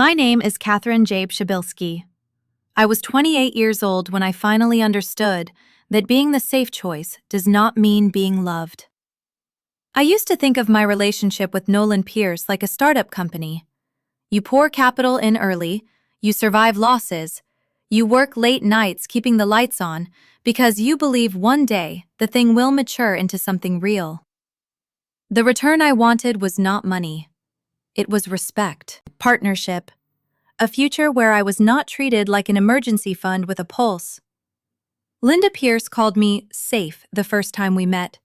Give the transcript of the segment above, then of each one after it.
My name is Catherine Jabe Shabilsky. I was 28 years old when I finally understood that being the safe choice does not mean being loved. I used to think of my relationship with Nolan Pierce like a startup company. You pour capital in early, you survive losses, you work late nights keeping the lights on because you believe one day the thing will mature into something real. The return I wanted was not money. It was respect, partnership, a future where I was not treated like an emergency fund with a pulse. Linda Pierce called me safe the first time we met.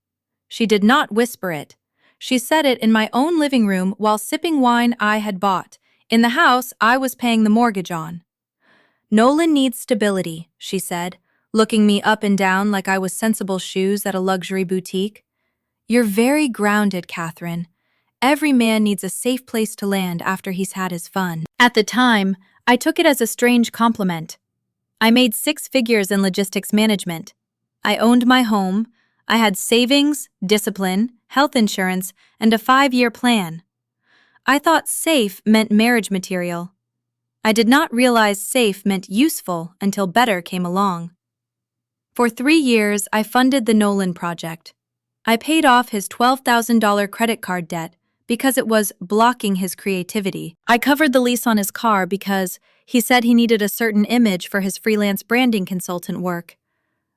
She did not whisper it. She said it in my own living room while sipping wine I had bought, in the house I was paying the mortgage on. "Nolan needs stability," she said, looking me up and down like I was sensible shoes at a luxury boutique. "You're very grounded, Catherine. Every man needs a safe place to land after he's had his fun." At the time, I took it as a strange compliment. I made 6 figures in logistics management. I owned my home. I had savings, discipline, health insurance, and a 5-year plan. I thought safe meant marriage material. I did not realize safe meant useful until better came along. For 3 years, I funded the Nolan project. I paid off his $12,000 credit card debt because it was blocking his creativity. I covered the lease on his car because he said he needed a certain image for his freelance branding consultant work,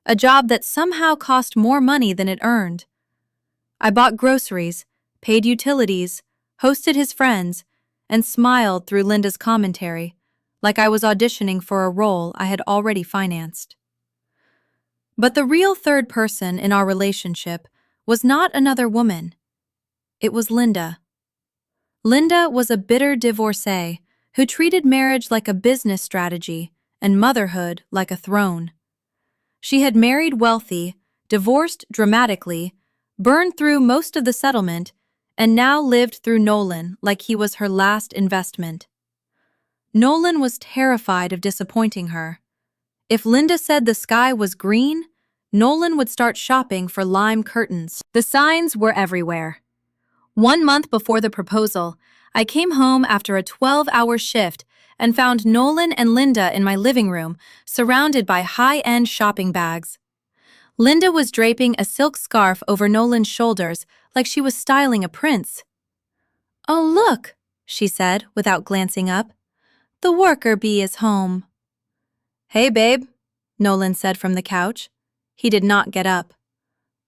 a job that somehow cost more money than it earned. I bought groceries, paid utilities, hosted his friends, and smiled through Linda's commentary, like I was auditioning for a role I had already financed. But the real third person in our relationship was not another woman. It was Linda. Linda was a bitter divorcee who treated marriage like a business strategy and motherhood like a throne. She had married wealthy, divorced dramatically, burned through most of the settlement, and now lived through Nolan like he was her last investment. Nolan was terrified of disappointing her. If Linda said the sky was green, Nolan would start shopping for lime curtains. The signs were everywhere. 1 month before the proposal, I came home after a 12-hour shift and found Nolan and Linda in my living room, surrounded by high-end shopping bags. Linda was draping a silk scarf over Nolan's shoulders like she was styling a prince. "Oh, look," she said without glancing up. "The worker bee is home." "Hey, babe," Nolan said from the couch. He did not get up.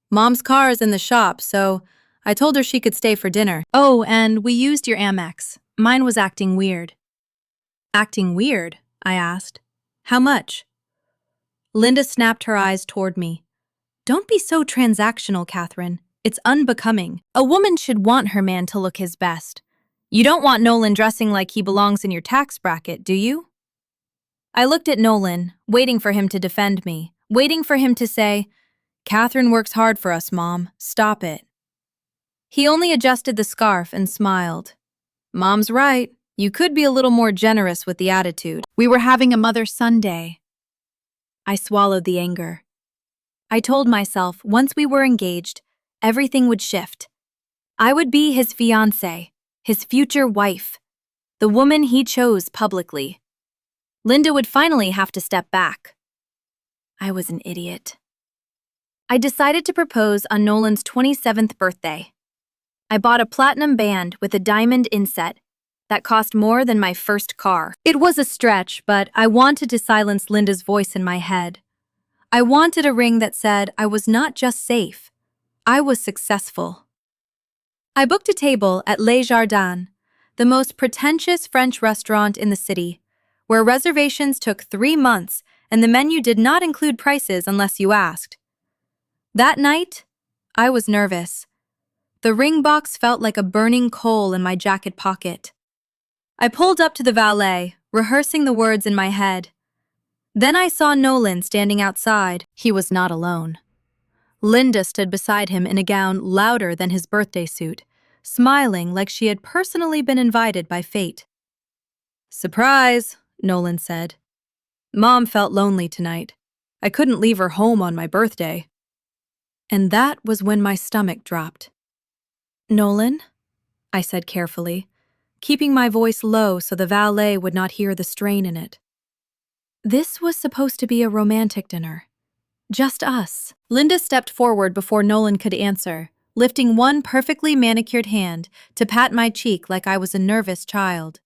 "Mom's car is in the shop, so I told her she could stay for dinner." "Oh, and we used your Amex. Mine was acting weird." "Acting weird?" I asked. "How much?" Linda snapped her eyes toward me. "Don't be so transactional, Catherine. It's unbecoming. A woman should want her man to look his best. You don't want Nolan dressing like he belongs in your tax bracket, do you?" I looked at Nolan, waiting for him to defend me, waiting for him to say, "Catherine works hard for us, Mom. Stop it." He only adjusted the scarf and smiled. "Mom's right. You could be a little more generous with the attitude. We were having a mother-son day." I swallowed the anger. I told myself once we were engaged, everything would shift. I would be his fiancée, his future wife, the woman he chose publicly. Linda would finally have to step back. I was an idiot. I decided to propose on Nolan's 27th birthday. I bought a platinum band with a diamond inset that cost more than my first car. It was a stretch, but I wanted to silence Linda's voice in my head. I wanted a ring that said I was not just safe, I was successful. I booked a table at Les Jardins, the most pretentious French restaurant in the city, where reservations took 3 months and the menu did not include prices unless you asked. That night, I was nervous. The ring box felt like a burning coal in my jacket pocket. I pulled up to the valet, rehearsing the words in my head. Then I saw Nolan standing outside. He was not alone. Linda stood beside him in a gown louder than his birthday suit, smiling like she had personally been invited by fate. "Surprise," Nolan said. "Mom felt lonely tonight. I couldn't leave her home on my birthday." And that was when my stomach dropped. "Nolan," I said carefully, keeping my voice low so the valet would not hear the strain in it. This was supposed to be a romantic dinner. Just us. Linda stepped forward before Nolan could answer, lifting one perfectly manicured hand to pat my cheek like I was a nervous child.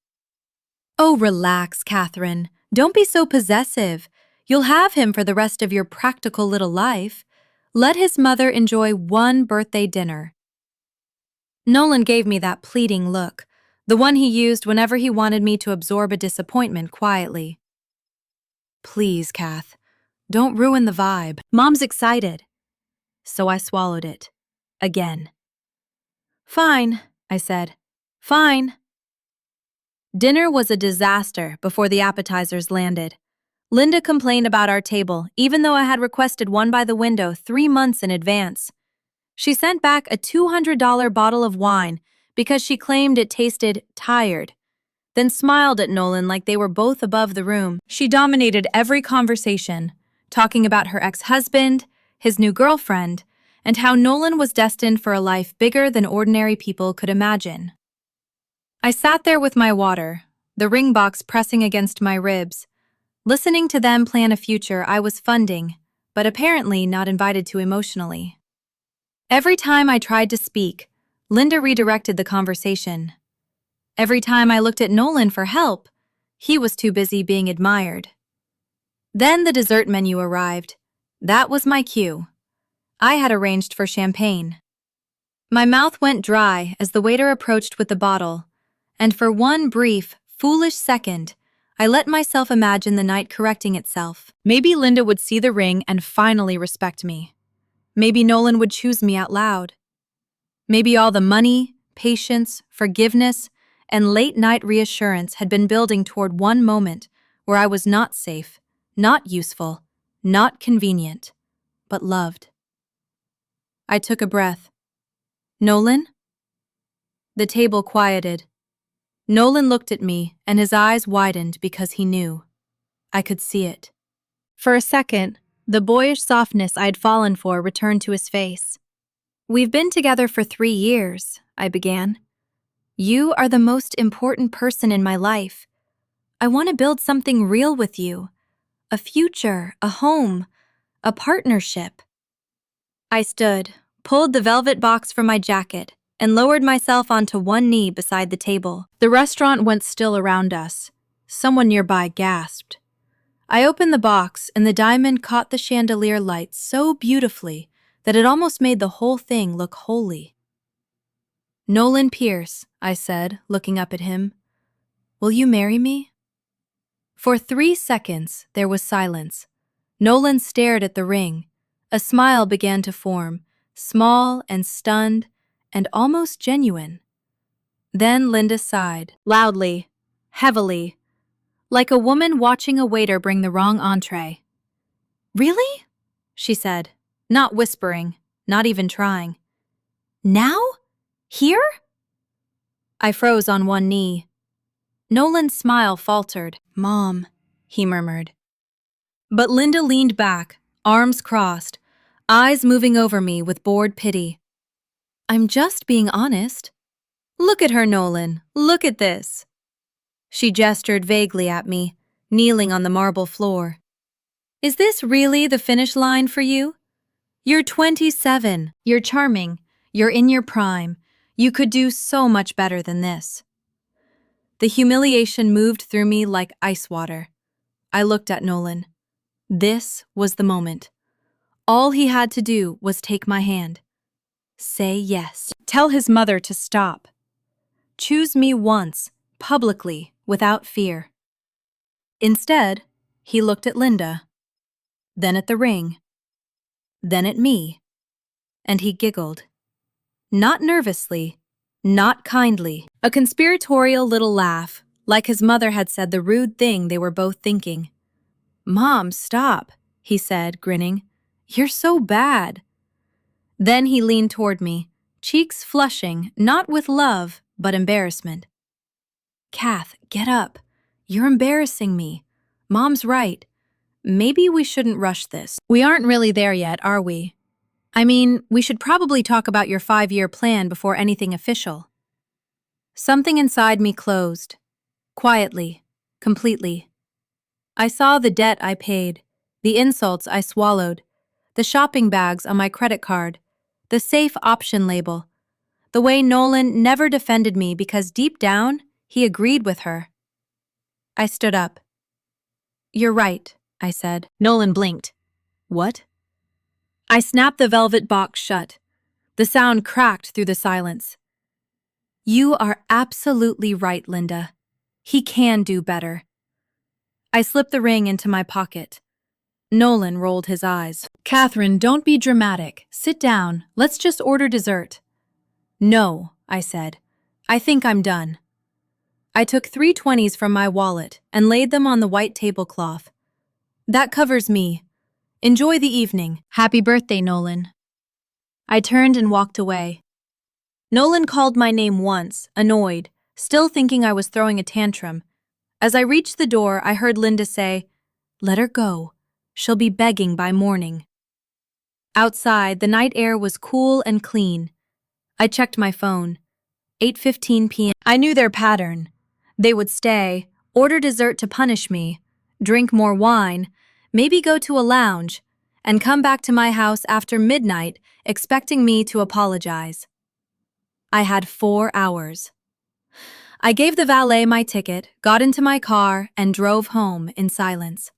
Oh, relax, Catherine. Don't be so possessive. You'll have him for the rest of your practical little life. Let his mother enjoy one birthday dinner. Nolan gave me that pleading look, the one he used whenever he wanted me to absorb a disappointment quietly. Please, Kath, don't ruin the vibe. Mom's excited. So I swallowed it. Again. Fine, I said. Fine. Dinner was a disaster before the appetizers landed. Linda complained about our table, even though I had requested one by the window 3 months in advance. She sent back a $200 bottle of wine because she claimed it tasted tired, then smiled at Nolan like they were both above the room. She dominated every conversation, talking about her ex-husband, his new girlfriend, and how Nolan was destined for a life bigger than ordinary people could imagine. I sat there with my water, the ring box pressing against my ribs, listening to them plan a future I was funding, but apparently not invited to emotionally. Every time I tried to speak, Linda redirected the conversation. Every time I looked at Nolan for help, he was too busy being admired. Then the dessert menu arrived. That was my cue. I had arranged for champagne. My mouth went dry as the waiter approached with the bottle, and for one brief, foolish second, I let myself imagine the night correcting itself. Maybe Linda would see the ring and finally respect me. Maybe Nolan would choose me out loud. Maybe all the money, patience, forgiveness, and late-night reassurance had been building toward one moment where I was not safe, not useful, not convenient, but loved. I took a breath. Nolan? The table quieted. Nolan looked at me, and his eyes widened because he knew. I could see it. For a second, the boyish softness I'd fallen for returned to his face. We've been together for 3 years, I began. You are the most important person in my life. I want to build something real with you. A future, a home, a partnership. I stood, pulled the velvet box from my jacket, and lowered myself onto one knee beside the table. The restaurant went still around us. Someone nearby gasped. I opened the box, and the diamond caught the chandelier light so beautifully that it almost made the whole thing look holy. Nolan Pierce, I said, looking up at him. Will you marry me? For 3 seconds, there was silence. Nolan stared at the ring. A smile began to form, small and stunned and almost genuine. Then Linda sighed, loudly, heavily, like a woman watching a waiter bring the wrong entree. Really? She said, not whispering, not even trying. Now? Here? I froze on one knee. Nolan's smile faltered. Mom, he murmured. But Linda leaned back, arms crossed, eyes moving over me with bored pity. I'm just being honest. Look at her, Nolan. Look at this. She gestured vaguely at me, kneeling on the marble floor. Is this really the finish line for you? You're 27. You're charming. You're in your prime. You could do so much better than this. The humiliation moved through me like ice water. I looked at Nolan. This was the moment. All he had to do was take my hand. Say yes. Tell his mother to stop. Choose me once, publicly, without fear. Instead, he looked at Linda, then at the ring, then at me, and he giggled. Not nervously, not kindly, a conspiratorial little laugh, like his mother had said the rude thing they were both thinking. Mom, stop, he said, grinning. You're so bad. Then he leaned toward me, cheeks flushing, not with love, but embarrassment. Kath, get up. You're embarrassing me. Mom's right. Maybe we shouldn't rush this. We aren't really there yet, are we? I mean, we should probably talk about your 5-year plan before anything official. Something inside me closed. Quietly. Completely. I saw the debt I paid, the insults I swallowed, the shopping bags on my credit card, the safe option label, the way Nolan never defended me because deep down, he agreed with her. I stood up. "You're right," I said. Nolan blinked. "What?" I snapped the velvet box shut. The sound cracked through the silence. "You are absolutely right, Linda. He can do better." I slipped the ring into my pocket. Nolan rolled his eyes. "Catherine, don't be dramatic. Sit down. Let's just order dessert." "No," I said. "I think I'm done." I took 3 20s from my wallet and laid them on the white tablecloth. "That covers me. Enjoy the evening." "Happy birthday, Nolan." I turned and walked away. Nolan called my name once, annoyed, still thinking I was throwing a tantrum. As I reached the door, I heard Linda say, "Let her go. She'll be begging by morning." Outside, the night air was cool and clean. I checked my phone. 8:15 p.m. I knew their pattern. They would stay, order dessert to punish me, drink more wine, maybe go to a lounge, and come back to my house after midnight expecting me to apologize. I had 4 hours. I gave the valet my ticket, got into my car, and drove home in silence.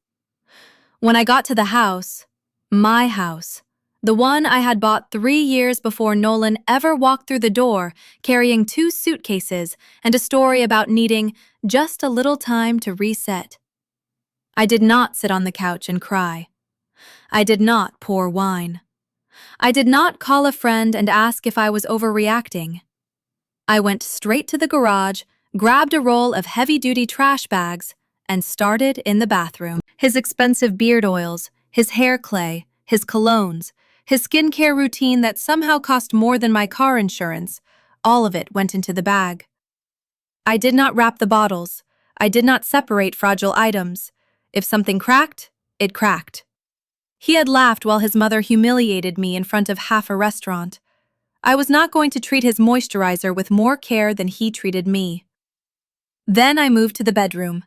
When I got to the house, my house, the one I had bought 3 years before Nolan ever walked through the door, carrying 2 suitcases and a story about needing just a little time to reset. I did not sit on the couch and cry. I did not pour wine. I did not call a friend and ask if I was overreacting. I went straight to the garage, grabbed a roll of heavy-duty trash bags, and started in the bathroom. His expensive beard oils, his hair clay, his colognes, his skincare routine that somehow cost more than my car insurance, all of it went into the bag. I did not wrap the bottles. I did not separate fragile items. If something cracked, it cracked. He had laughed while his mother humiliated me in front of half a restaurant. I was not going to treat his moisturizer with more care than he treated me. Then I moved to the bedroom.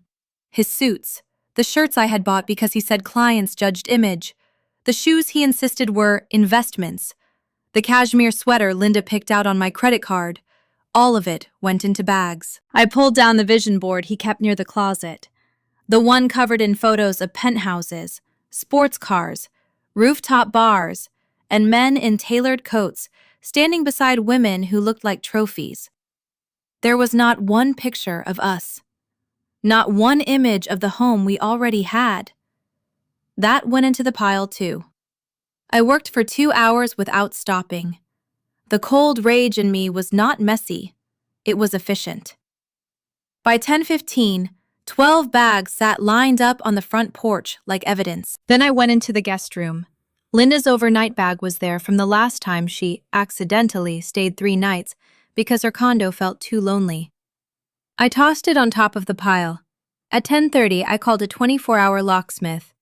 His suits, the shirts I had bought because he said clients judged image, the shoes he insisted were investments, the cashmere sweater Linda picked out on my credit card, all of it went into bags. I pulled down the vision board he kept near the closet, the one covered in photos of penthouses, sports cars, rooftop bars, and men in tailored coats standing beside women who looked like trophies. There was not one picture of us. Not one image of the home we already had. That went into the pile too. I worked for 2 hours without stopping. The cold rage in me was not messy. It was efficient. By 10:15, 12 bags sat lined up on the front porch like evidence. Then I went into the guest room. Linda's overnight bag was there from the last time she accidentally stayed 3 nights because her condo felt too lonely. I tossed it on top of the pile. At 10:30, I called a 24-hour locksmith.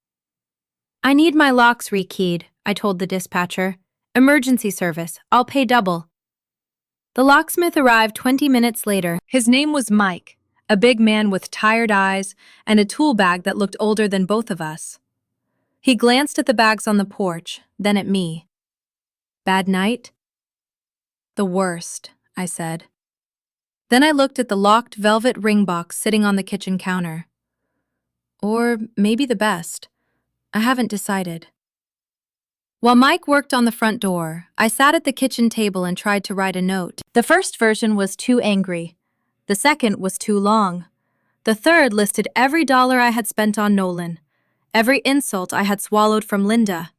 "I need my locks rekeyed," I told the dispatcher. "Emergency service. I'll pay double." The locksmith arrived 20 minutes later. His name was Mike, a big man with tired eyes and a tool bag that looked older than both of us. He glanced at the bags on the porch, then at me. "Bad night?" "The worst," I said. Then I looked at the locked velvet ring box sitting on the kitchen counter. Or maybe the best. I haven't decided. While Mike worked on the front door, I sat at the kitchen table and tried to write a note. The first version was too angry. The second was too long. The third listed every dollar I had spent on Nolan, every insult I had swallowed from Linda,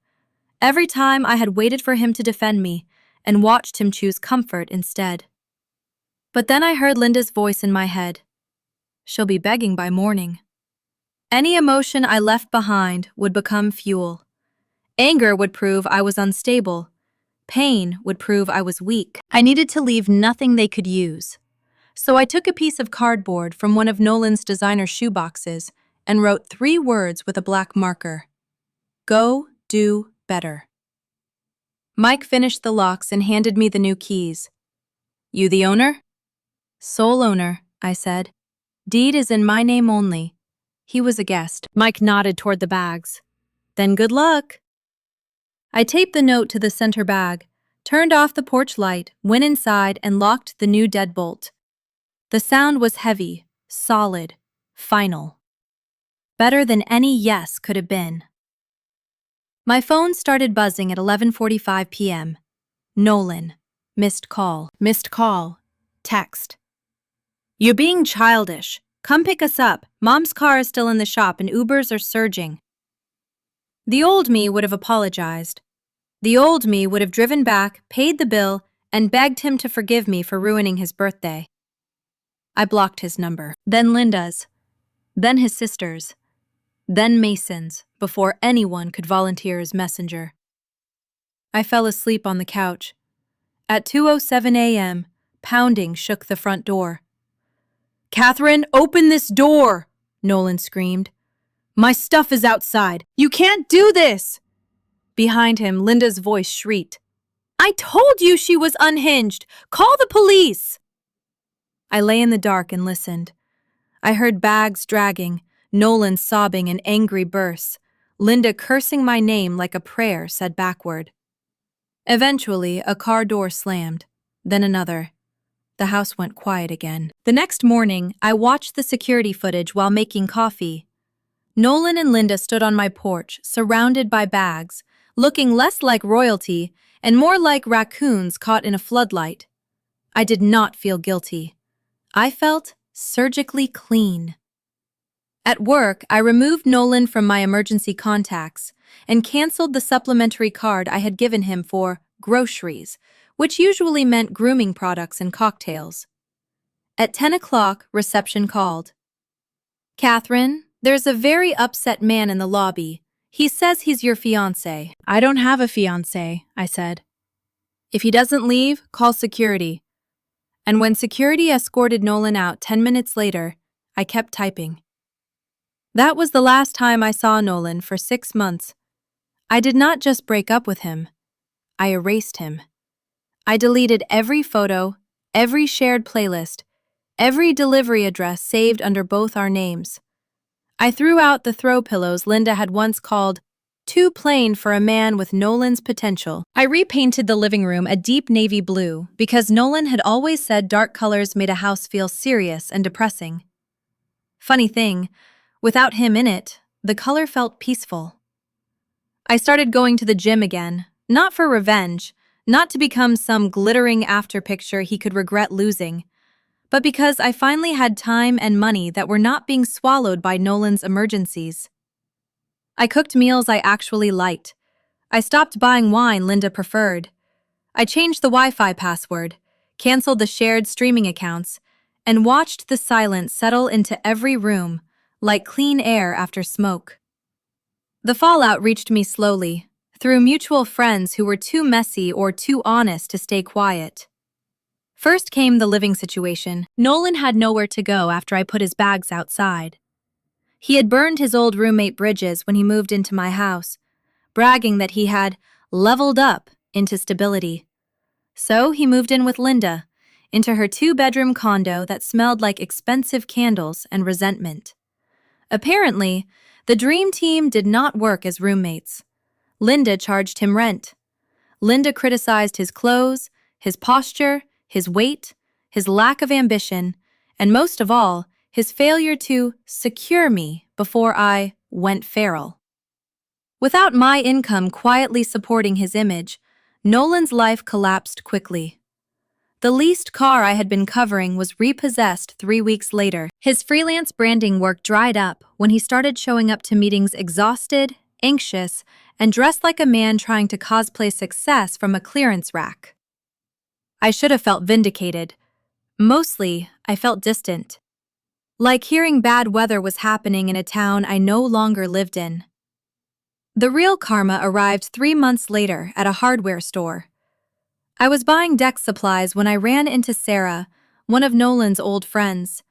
every time I had waited for him to defend me and watched him choose comfort instead. But then I heard Linda's voice in my head. She'll be begging by morning. Any emotion I left behind would become fuel. Anger would prove I was unstable. Pain would prove I was weak. I needed to leave nothing they could use. So I took a piece of cardboard from one of Nolan's designer shoeboxes and wrote 3 words with a black marker. Go, do, better. Mike finished the locks and handed me the new keys. "You the owner?" Sole owner, I said. Deed is in my name only. He was a guest. Mike nodded toward the bags. Then good luck. I taped the note to the center bag, turned off the porch light, went inside, and locked the new deadbolt. The sound was heavy, solid, final. Better than any yes could have been. My phone started buzzing at 11:45 p.m. Nolan. Missed call. Missed call. Text. You're being childish. Come pick us up. Mom's car is still in the shop and Ubers are surging. The old me would have apologized. The old me would have driven back, paid the bill, and begged him to forgive me for ruining his birthday. I blocked his number. Then Linda's. Then his sister's. Then Mason's, before anyone could volunteer as messenger. I fell asleep on the couch. At 2:07 a.m., pounding shook the front door. "Catherine, open this door!" Nolan screamed. "My stuff is outside. You can't do this!" Behind him, Linda's voice shrieked. "I told you she was unhinged! Call the police!" I lay in the dark and listened. I heard bags dragging, Nolan sobbing in angry bursts, Linda cursing my name like a prayer said backward. Eventually, a car door slammed, then another. The house went quiet again. The next morning, I watched the security footage while making coffee. Nolan and Linda stood on my porch, surrounded by bags, looking less like royalty and more like raccoons caught in a floodlight. I did not feel guilty. I felt surgically clean. At work, I removed Nolan from my emergency contacts and canceled the supplementary card I had given him for groceries, which usually meant grooming products and cocktails. At 10 o'clock, reception called. "Catherine, there's a very upset man in the lobby. He says he's your fiancé." "I don't have a fiancé," I said. "If he doesn't leave, call security." And when security escorted Nolan out 10 minutes later, I kept typing. That was the last time I saw Nolan for 6 months. I did not just break up with him. I erased him. I deleted every photo, every shared playlist, every delivery address saved under both our names. I threw out the throw pillows Linda had once called too plain for a man with Nolan's potential. I repainted the living room a deep navy blue because Nolan had always said dark colors made a house feel serious and depressing. Funny thing, without him in it, the color felt peaceful. I started going to the gym again, not for revenge, not to become some glittering after-picture he could regret losing, but because I finally had time and money that were not being swallowed by Nolan's emergencies. I cooked meals I actually liked. I stopped buying wine Linda preferred. I changed the Wi-Fi password, canceled the shared streaming accounts, and watched the silence settle into every room, like clean air after smoke. The fallout reached me slowly, through mutual friends who were too messy or too honest to stay quiet. First came the living situation. Nolan had nowhere to go after I put his bags outside. He had burned his old roommate bridges when he moved into my house, bragging that he had leveled up into stability. So he moved in with Linda, into her 2-bedroom condo that smelled like expensive candles and resentment. Apparently, the dream team did not work as roommates. Linda charged him rent. Linda criticized his clothes, his posture, his weight, his lack of ambition, and most of all, his failure to secure me before I went feral. Without my income quietly supporting his image, Nolan's life collapsed quickly. The leased car I had been covering was repossessed 3 weeks later. His freelance branding work dried up when he started showing up to meetings exhausted, anxious, and dressed like a man trying to cosplay success from a clearance rack. I should have felt vindicated. Mostly, I felt distant. Like hearing bad weather was happening in a town I no longer lived in. The real karma arrived 3 months later at a hardware store. I was buying deck supplies when I ran into Sarah, one of Nolan's old friends.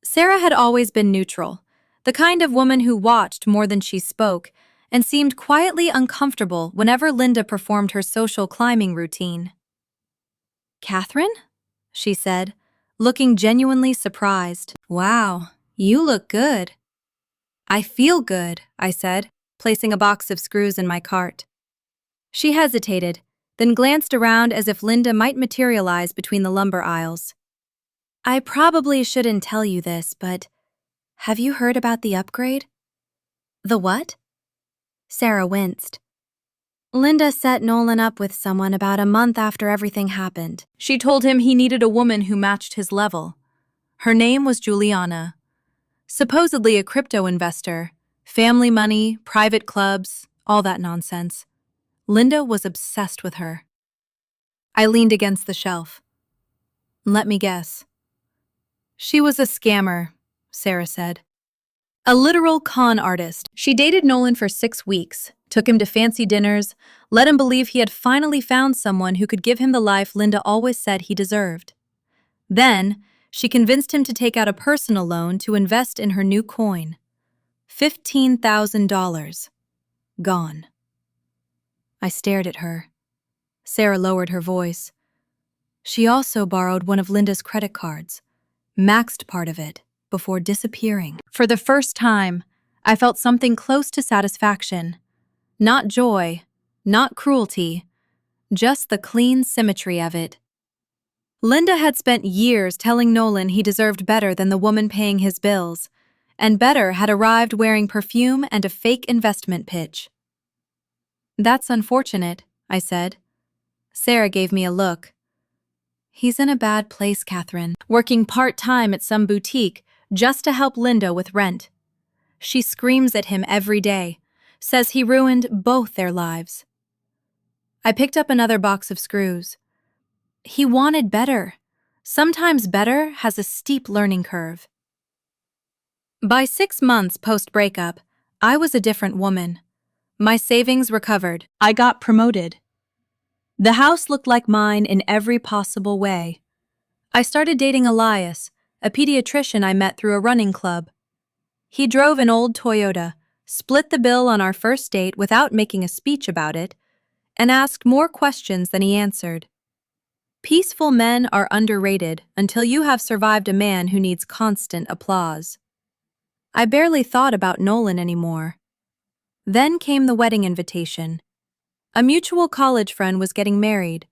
Sarah had always been neutral, the kind of woman who watched more than she spoke, and seemed quietly uncomfortable whenever Linda performed her social climbing routine. "Catherine?" she said, looking genuinely surprised. "Wow, you look good." "I feel good," I said, placing a box of screws in my cart. She hesitated, then glanced around as if Linda might materialize between the lumber aisles. "I probably shouldn't tell you this, but have you heard about the upgrade?" "The what?" Sarah winced. "Linda set Nolan up with someone about a month after everything happened. She told him he needed a woman who matched his level. Her name was Juliana. Supposedly a crypto investor, family money, private clubs, all that nonsense. Linda was obsessed with her." I leaned against the shelf. "Let me guess." "She was a scammer," Sarah said. "A literal con artist. She dated Nolan for 6 weeks, took him to fancy dinners, let him believe he had finally found someone who could give him the life Linda always said he deserved. Then, she convinced him to take out a personal loan to invest in her new coin. $15,000. Gone." I stared at her. Sarah lowered her voice. "She also borrowed one of Linda's credit cards, maxed part of it, before disappearing." For the first time, I felt something close to satisfaction. Not joy, not cruelty, just the clean symmetry of it. Linda had spent years telling Nolan he deserved better than the woman paying his bills, and better had arrived wearing perfume and a fake investment pitch. "That's unfortunate," I said. Sarah gave me a look. "He's in a bad place, Catherine, working part-time at some boutique just to help Linda with rent. She screams at him every day, says he ruined both their lives." I picked up another box of screws. "He wanted better. Sometimes better has a steep learning curve." By 6 months post-breakup, I was a different woman. My savings recovered. I got promoted. The house looked like mine in every possible way. I started dating Elias, a pediatrician I met through a running club. He drove an old Toyota, split the bill on our first date without making a speech about it, and asked more questions than he answered. Peaceful men are underrated until you have survived a man who needs constant applause. I barely thought about Nolan anymore. Then came the wedding invitation. A mutual college friend was getting married,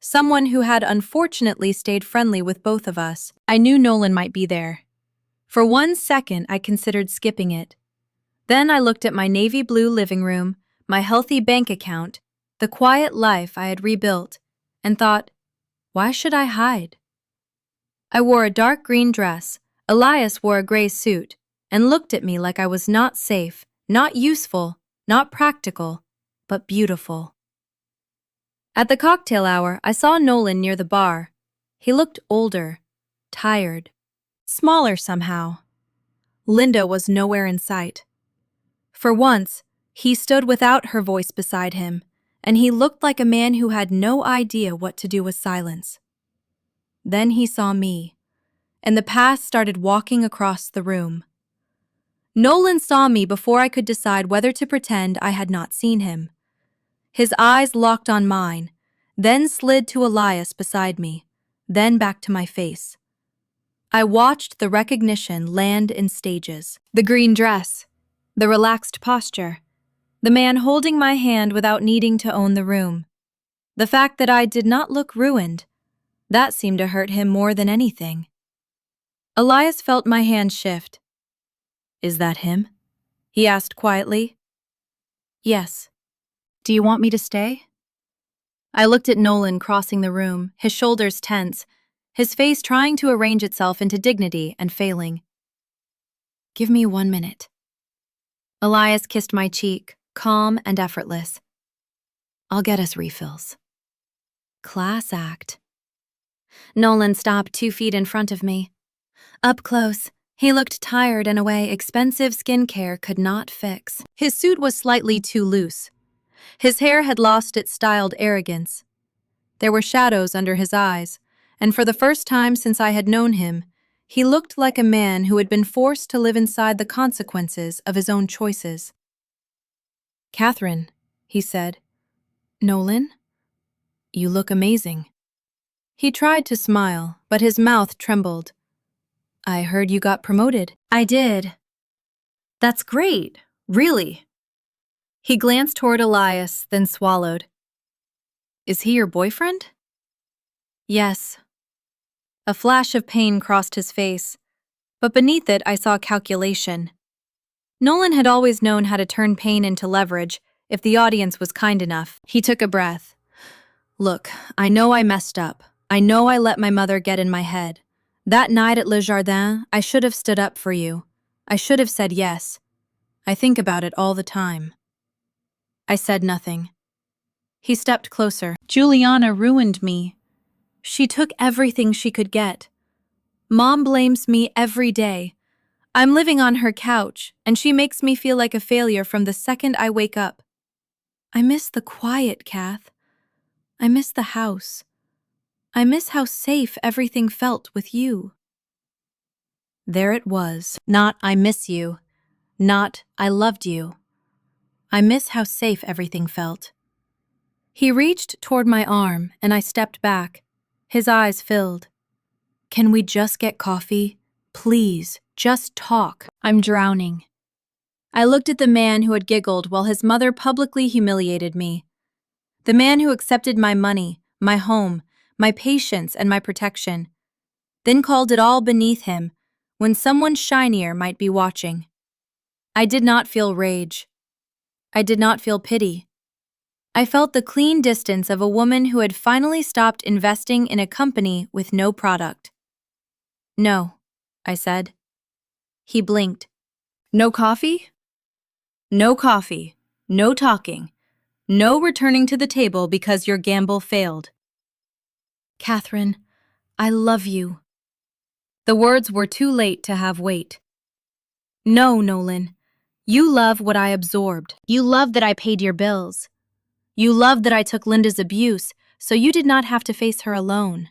someone who had unfortunately stayed friendly with both of us. I knew Nolan might be there. For 1 second, I considered skipping it. Then I looked at my navy blue living room, my healthy bank account, the quiet life I had rebuilt, and thought, why should I hide? I wore a dark green dress, Elias wore a gray suit, and looked at me like I was not safe, not useful, not practical, but beautiful. At the cocktail hour, I saw Nolan near the bar. He looked older, tired, smaller somehow. Linda was nowhere in sight. For once, he stood without her voice beside him, and he looked like a man who had no idea what to do with silence. Then he saw me, and the past started walking across the room. Nolan saw me before I could decide whether to pretend I had not seen him. His eyes locked on mine, then slid to Elias beside me, then back to my face. I watched the recognition land in stages. The green dress, the relaxed posture, the man holding my hand without needing to own the room. The fact that I did not look ruined, that seemed to hurt him more than anything. Elias felt my hand shift. "Is that him?" he asked quietly. "Yes. Do you want me to stay?" I looked at Nolan crossing the room, his shoulders tense, his face trying to arrange itself into dignity and failing. "Give me 1 minute." Elias kissed my cheek, calm and effortless. "I'll get us refills." Class act. Nolan stopped 2 feet in front of me. Up close, he looked tired in a way expensive skincare could not fix. His suit was slightly too loose. His hair had lost its styled arrogance. There were shadows under his eyes, and for the first time since I had known him, he looked like a man who had been forced to live inside the consequences of his own choices. "Catherine," he said. "Nolan? You look amazing." He tried to smile, but his mouth trembled. I heard you got promoted. I did. That's great, really. He glanced toward Elias, then swallowed. Is he your boyfriend? Yes. A flash of pain crossed his face, but beneath it I saw calculation. Nolan had always known how to turn pain into leverage if the audience was kind enough. He took a breath. Look, I know I messed up. I know I let my mother get in my head. That night at Le Jardin, I should have stood up for you. I should have said yes. I think about it all the time. I said nothing. He stepped closer. Juliana ruined me. She took everything she could get. Mom blames me every day. I'm living on her couch, and she makes me feel like a failure from the second I wake up. I miss the quiet, Kath. I miss the house. I miss how safe everything felt with you. There it was. Not I miss you. Not I loved you. I miss how safe everything felt. He reached toward my arm, and I stepped back. His eyes filled. Can we just get coffee? Please, just talk. I'm drowning. I looked at the man who had giggled while his mother publicly humiliated me. The man who accepted my money, my home, my patience, and my protection, then called it all beneath him when someone shinier might be watching. I did not feel rage. I did not feel pity. I felt the clean distance of a woman who had finally stopped investing in a company with no product. No, I said. He blinked. No coffee? No coffee. No talking. No returning to the table because your gamble failed. Catherine, I love you. The words were too late to have weight. No, Nolan. You love what I absorbed. You love that I paid your bills. You love that I took Linda's abuse, so you did not have to face her alone.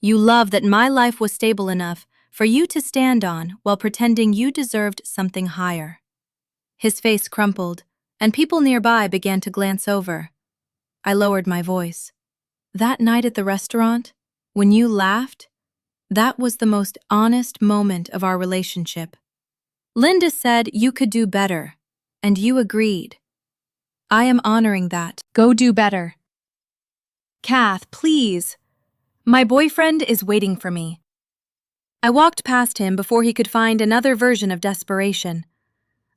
You love that my life was stable enough for you to stand on while pretending you deserved something higher. His face crumpled, and people nearby began to glance over. I lowered my voice. That night at the restaurant, when you laughed, that was the most honest moment of our relationship. Linda said you could do better, and you agreed. I am honoring that. Go do better. Kath, please. My boyfriend is waiting for me. I walked past him before he could find another version of desperation.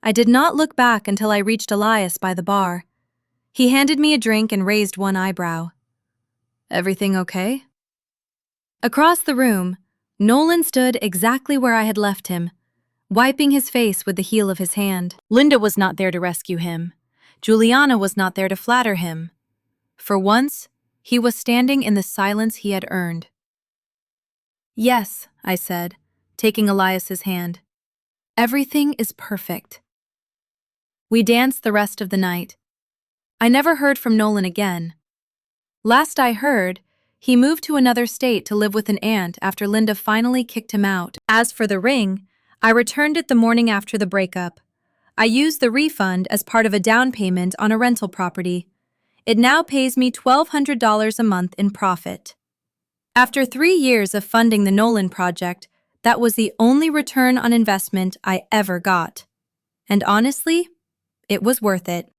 I did not look back until I reached Elias by the bar. He handed me a drink and raised one eyebrow. Everything okay? Across the room, Nolan stood exactly where I had left him, wiping his face with the heel of his hand. Linda was not there to rescue him. Juliana was not there to flatter him. For once, he was standing in the silence he had earned. Yes, I said, taking Elias's hand. Everything is perfect. We danced the rest of the night. I never heard from Nolan again. Last I heard, he moved to another state to live with an aunt after Linda finally kicked him out. As for the ring, I returned it the morning after the breakup. I used the refund as part of a down payment on a rental property. It now pays me $1,200 a month in profit. After 3 years of funding the Nolan project, that was the only return on investment I ever got. And honestly, it was worth it.